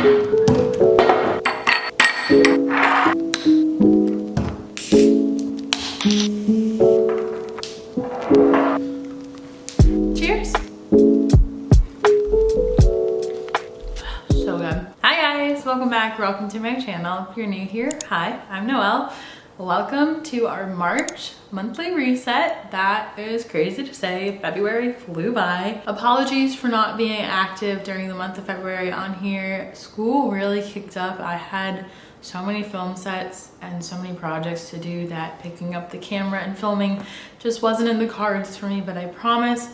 Cheers. So good. Hi guys, welcome back. Welcome to my channel. If you're new here, hi, I'm Noelle. Welcome to our March monthly reset. That is crazy to say. February flew by. Apologies for not being active during the month of February on here. School really kicked up. I had so many film sets and so many projects to do that picking up the camera and filming just wasn't in the cards for me, but I promise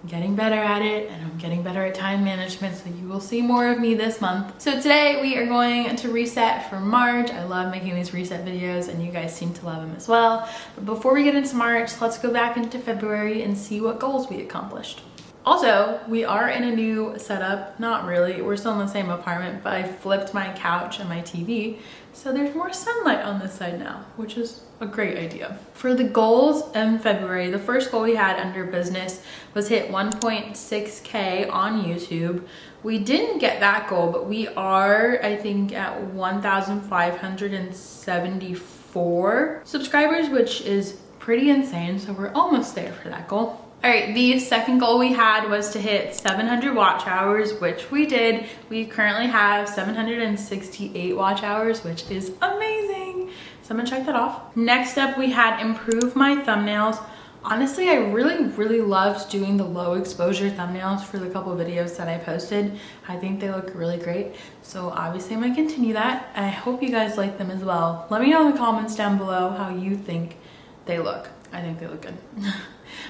I'm getting better at it and I'm getting better at time management, so you will see more of me this month. So today we are going to reset for March. I love making these reset videos and you guys seem to love them as well. But before we get into March, let's go back into February and see what goals we accomplished. Also, we are in a new setup. Not really, we're still in the same apartment, but I flipped my couch and my TV, so there's more sunlight on this side now, which is a great idea. For the goals in February, the first goal we had under business was hit 1.6K on YouTube. We didn't get that goal, but we are, I think, at 1,574 subscribers, which is pretty insane, so we're almost there for that goal. All right, the second goal we had was to hit 700 watch hours, which we did. We currently have 768 watch hours, which is amazing. So I'm gonna check that off. Next up, we had improve my thumbnails. Honestly, I really loved doing the low exposure thumbnails for the couple of videos that I posted. I think they look really great. So obviously I'm gonna continue that. I hope you guys like them as well. Let me know in the comments down below how you think they look. I think they look good.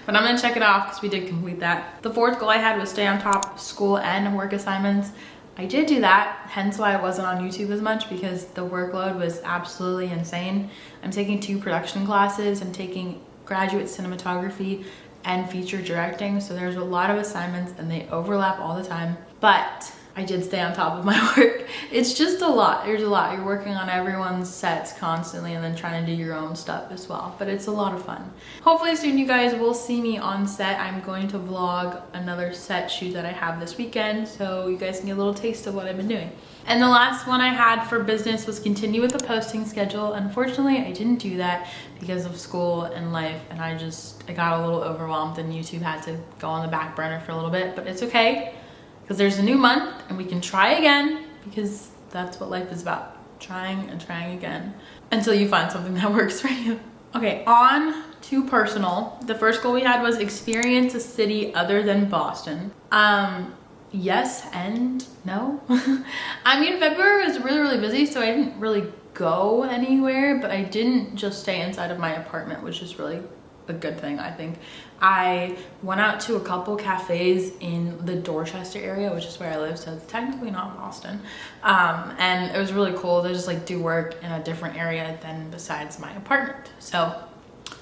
But I'm gonna check it off because we did complete that. The fourth goal I had was stay on top of school and work assignments. I did do that, hence why I wasn't on YouTube as much, because the workload was absolutely insane. I'm taking 2 production classes. I'm taking graduate cinematography and feature directing, so there's a lot of assignments and they overlap all the time. But I did stay on top of my work. It's just a lot. There's a lot. You're working on everyone's sets constantly and then trying to do your own stuff as well. But it's a lot of fun. Hopefully soon you guys will see me on set. I'm going to vlog another set shoot that I have this weekend, so you guys can get a little taste of what I've been doing. And the last one I had for business was continue with the posting schedule. Unfortunately, I didn't do that because of school and life, and I got a little overwhelmed and YouTube had to go on the back burner for a little bit, but it's okay. Because there's a new month and we can try again, because that's what life is about. Trying and trying again until you find something that works for you. Okay, on to personal. The first goal we had was experience a city other than Boston. Yes and no. I mean, February was really busy, so I didn't really go anywhere, but I didn't just stay inside of my apartment, which is really a good thing, I think. I went out to a couple cafes in the Dorchester area, which is where I live, so it's technically not Boston. And it was really cool to just like do work in a different area than besides my apartment. So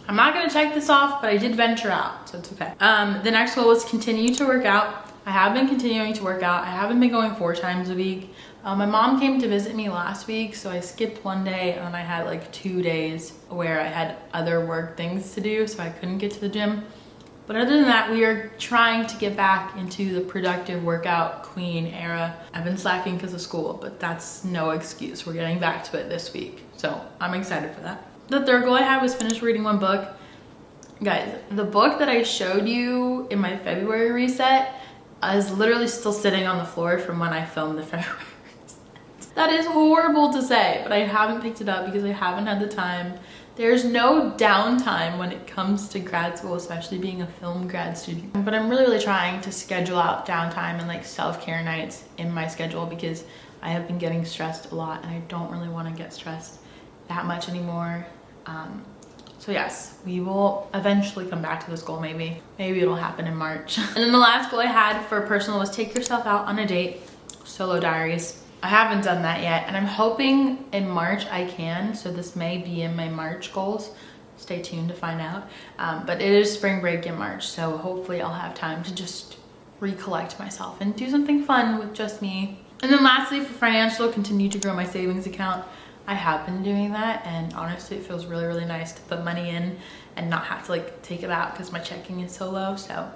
I'm not gonna check this off, but I did venture out, so it's okay. The next goal was continue to work out. I have been continuing to work out. I haven't been going 4 times a week. My mom came to visit me last week, so I skipped one day and then I had like 2 days where I had other work things to do, so I couldn't get to the gym. But other than that, we are trying to get back into the productive workout queen era. I've been slacking because of school, but that's no excuse. We're getting back to it this week, so I'm excited for that. The third goal I had was finish reading 1 book. Guys, the book that I showed you in my February reset is literally still sitting on the floor from when I filmed the February. That is horrible to say, but I haven't picked it up because I haven't had the time. There's no downtime when it comes to grad school, especially being a film grad student. But I'm really trying to schedule out downtime and like self-care nights in my schedule, because I have been getting stressed a lot and I don't really want to get stressed that much anymore. So yes, we will eventually come back to this goal, maybe. Maybe it'll happen in March. And then the last goal I had for personal was take yourself out on a date, solo diaries. I haven't done that yet, and I'm hoping in March I can, so this may be in my March goals. Stay tuned to find out. But it is spring break in March, so hopefully I'll have time to just recollect myself and do something fun with just me. And then lastly, for financial, continue to grow my savings account. I have been doing that, and honestly it feels really nice to put money in and not have to like take it out because my checking is so low. So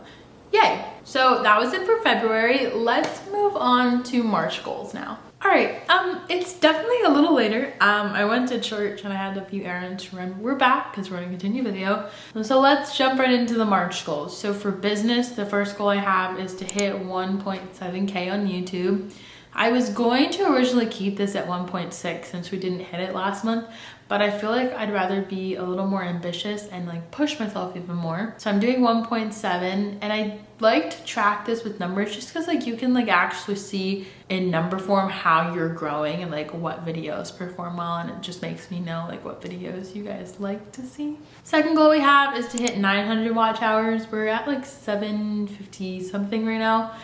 yay. So that was it for February. Let's move on to March goals now. All right, it's definitely a little later. I went to church and I had a few errands to run. We're back because we're gonna continue video. So let's jump right into the March goals. So for business, the first goal I have is to hit 1.7K on YouTube. I was going to originally keep this at 1.6 since we didn't hit it last month, but I feel like I'd rather be a little more ambitious and like push myself even more. So I'm doing 1.7, and I like to track this with numbers just because like you can like actually see in number form how you're growing and like what videos perform well, and it just makes me know like what videos you guys like to see. Second goal we have is to hit 900 watch hours. We're at like 750 something right now.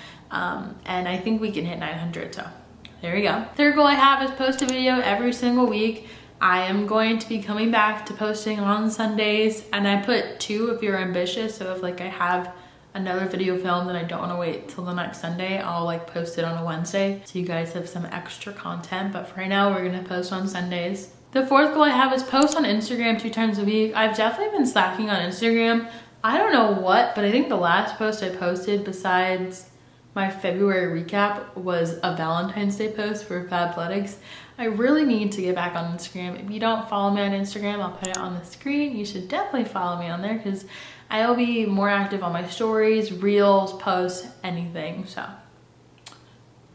And I think we can hit 900, so there we go. Third goal I have is post a video every single week. I am going to be coming back to posting on Sundays, and I put 2 if you're ambitious. So if like I have another video filmed and I don't want to wait till the next Sunday, I'll like post it on a Wednesday so you guys have some extra content. But for right now, we're gonna post on Sundays. The fourth goal I have is post on Instagram 2 times a week. I've definitely been slacking on Instagram. I don't know what, but I think the last post I posted besides my February recap was a Valentine's Day post for Fabletics. I really need to get back on Instagram. If you don't follow me on Instagram, I'll put it on the screen. You should definitely follow me on there because I'll be more active on my stories, reels, posts, anything. So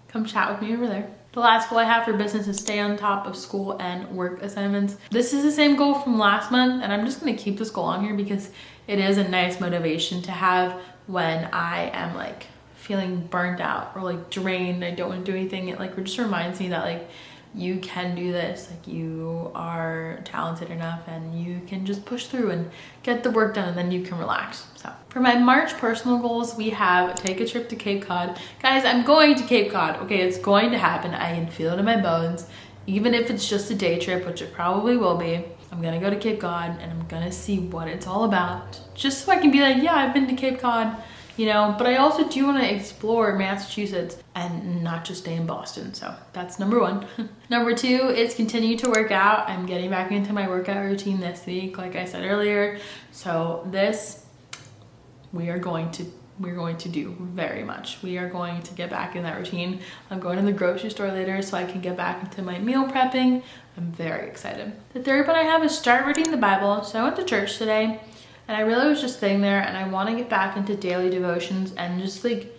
come chat with me over there. The last goal I have for business is stay on top of school and work assignments. This is the same goal from last month, and I'm just gonna keep this goal on here because it is a nice motivation to have when I am like feeling burned out or like drained. I don't want to do anything. It like just reminds me that like you can do this, like you are talented enough and you can just push through and get the work done, and then you can relax. So for my March personal goals, we have take a trip to Cape Cod. Guys, I'm going to Cape Cod. Okay, it's going to happen. I can feel it in my bones. Even if it's just a day trip, which it probably will be, I'm gonna go to Cape Cod and I'm gonna see what it's all about, just so I can be like, yeah, I've been to Cape Cod. You know, but I also do want to explore Massachusetts and not just stay in Boston. So that's number 1. Number 2 is continue to work out. I'm getting back into my workout routine this week, like I said earlier. So this, we're going to do very much. We are going to get back in that routine. I'm going to the grocery store later so I can get back into my meal prepping. I'm very excited. The third one I have is start reading the Bible. So I went to church today, and I really was just sitting there, and I want to get back into daily devotions and just like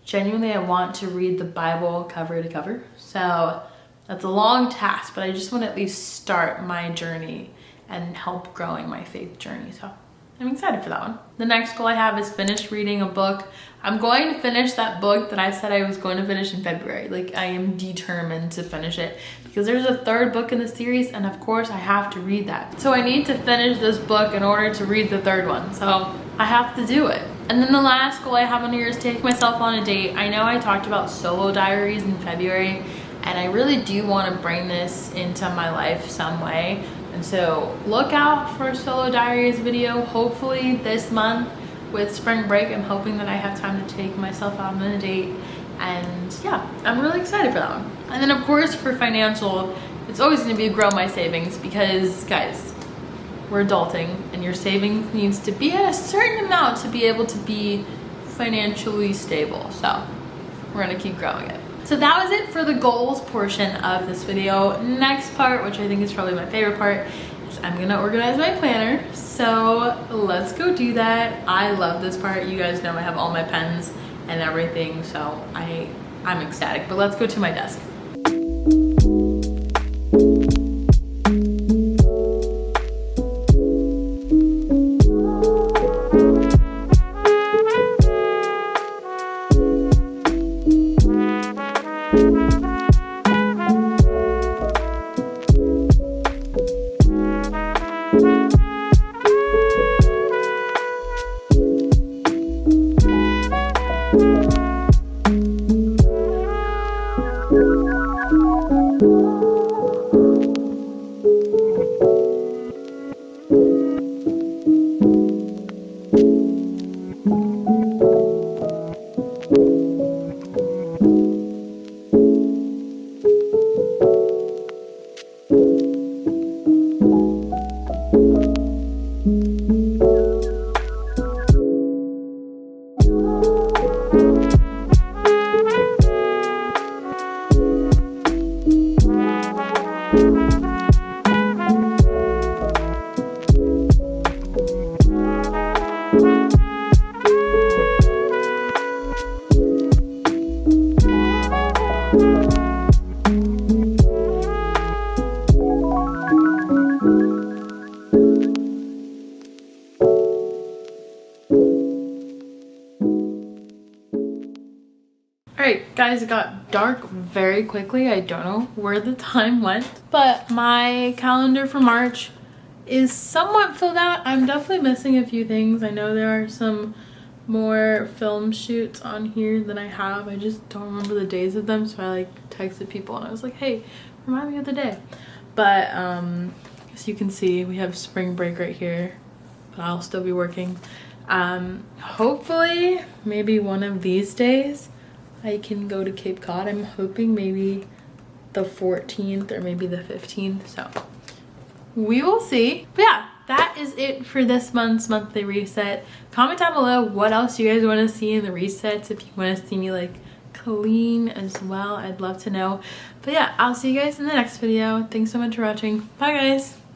genuinely I want to read the Bible cover to cover. So that's a long task, but I just want to at least start my journey and help growing my faith journey. So I'm excited for that one. The next goal I have is finish reading a book. I'm going to finish that book that I said I was going to finish in February. Like I am determined to finish it because there's a 3rd book in the series, and of course I have to read that. So I need to finish this book in order to read the 3rd one. So I have to do it. And then the last goal I have on here is take myself on a date. I know I talked about solo diaries in February, and I really do want to bring this into my life some way. And so look out for a solo diaries video, hopefully this month. With spring break, I'm hoping that I have time to take myself out on a date, and yeah, I'm really excited for that one. And then of course for financial, it's always going to be grow my savings, because guys, we're adulting and your savings needs to be at a certain amount to be able to be financially stable. So we're going to keep growing it. So that was it for the goals portion of this video. Next part, which I think is probably my favorite part, is I'm gonna organize my planner. So let's go do that. I love this part. You guys know I have all my pens and everything, so I'm ecstatic. But let's go to my desk. Alright guys, it got dark very quickly. I don't know where the time went, but my calendar for March is somewhat filled out. I'm definitely missing a few things. I know there are some more film shoots on here that I have. I just don't remember the days of them, so I like texted people and I was like, hey, remind me of the day. But as you can see, we have spring break right here, but I'll still be working. Hopefully maybe one of these days I can go to Cape Cod. I'm hoping maybe the 14th or maybe the 15th, so we will see. But yeah, that is it for this month's monthly reset. Comment down below what else you guys want to see in the resets. If you want to see me like clean as well, I'd love to know. But yeah, I'll see you guys in the next video. Thanks so much for watching. Bye guys.